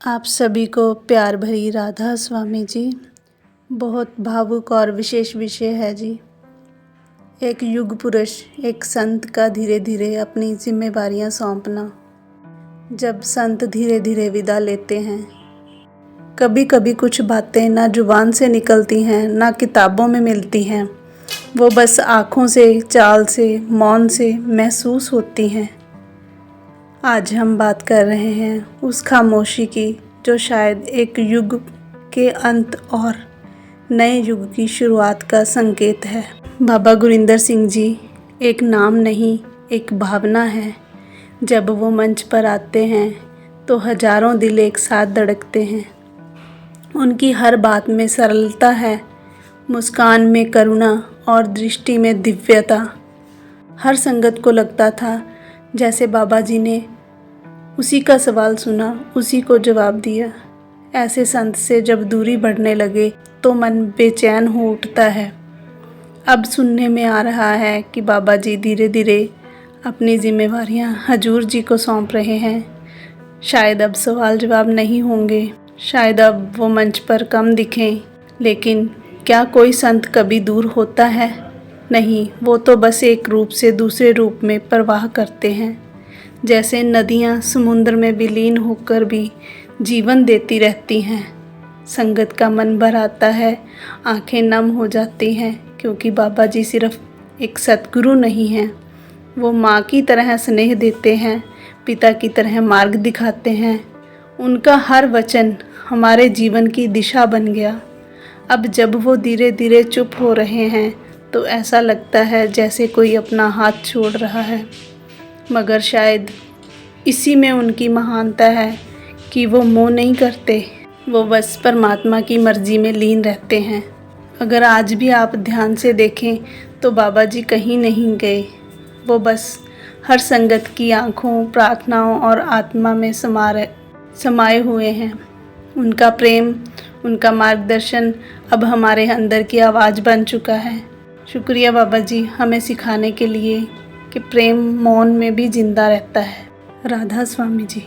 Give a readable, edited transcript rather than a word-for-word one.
आप सभी को प्यार भरी राधा स्वामी जी। बहुत भावुक और विशेष विषय है जी। एक युग पुरुष, एक संत का धीरे धीरे अपनी जिम्मेवारियां सौंपना। जब संत धीरे धीरे विदा लेते हैं, कभी कभी कुछ बातें ना जुबान से निकलती हैं, ना किताबों में मिलती हैं, वो बस आँखों से, चाल से, मौन से महसूस होती हैं। आज हम बात कर रहे हैं उस खामोशी की जो शायद एक युग के अंत और नए युग की शुरुआत का संकेत है। बाबा गुरिंदर सिंह जी एक नाम नहीं, एक भावना है। जब वो मंच पर आते हैं तो हजारों दिल एक साथ धड़कते हैं। उनकी हर बात में सरलता है, मुस्कान में करुणा और दृष्टि में दिव्यता। हर संगत को लगता था जैसे बाबा जी ने उसी का सवाल सुना, उसी को जवाब दिया। ऐसे संत से जब दूरी बढ़ने लगे तो मन बेचैन हो उठता है। अब सुनने में आ रहा है कि बाबा जी धीरे धीरे अपनी जिम्मेवारियां हजूर जी को सौंप रहे हैं। शायद अब सवाल जवाब नहीं होंगे, शायद अब वो मंच पर कम दिखें, लेकिन क्या कोई संत कभी दूर होता है? नहीं, वो तो बस एक रूप से दूसरे रूप में प्रवाह करते हैं। जैसे नदियाँ समुद्र में विलीन होकर भी जीवन देती रहती हैं। संगत का मन भर आता है, आंखें नम हो जाती हैं, क्योंकि बाबा जी सिर्फ एक सतगुरु नहीं हैं, वो माँ की तरह स्नेह देते हैं, पिता की तरह मार्ग दिखाते हैं। उनका हर वचन हमारे जीवन की दिशा बन गया। अब जब वो धीरे धीरे चुप हो रहे हैं तो ऐसा लगता है जैसे कोई अपना हाथ छोड़ रहा है। मगर शायद इसी में उनकी महानता है कि वो मोह नहीं करते, वो बस परमात्मा की मर्जी में लीन रहते हैं। अगर आज भी आप ध्यान से देखें तो बाबा जी कहीं नहीं गए, वो बस हर संगत की आँखों, प्रार्थनाओं और आत्मा में समाये हुए हैं। उनका प्रेम, उनका मार्गदर्शन अब हमारे अंदर की आवाज़ बन चुका है। शुक्रिया बाबा जी, हमें सिखाने के लिए कि प्रेम मौन में भी जिंदा रहता है। राधा स्वामी जी।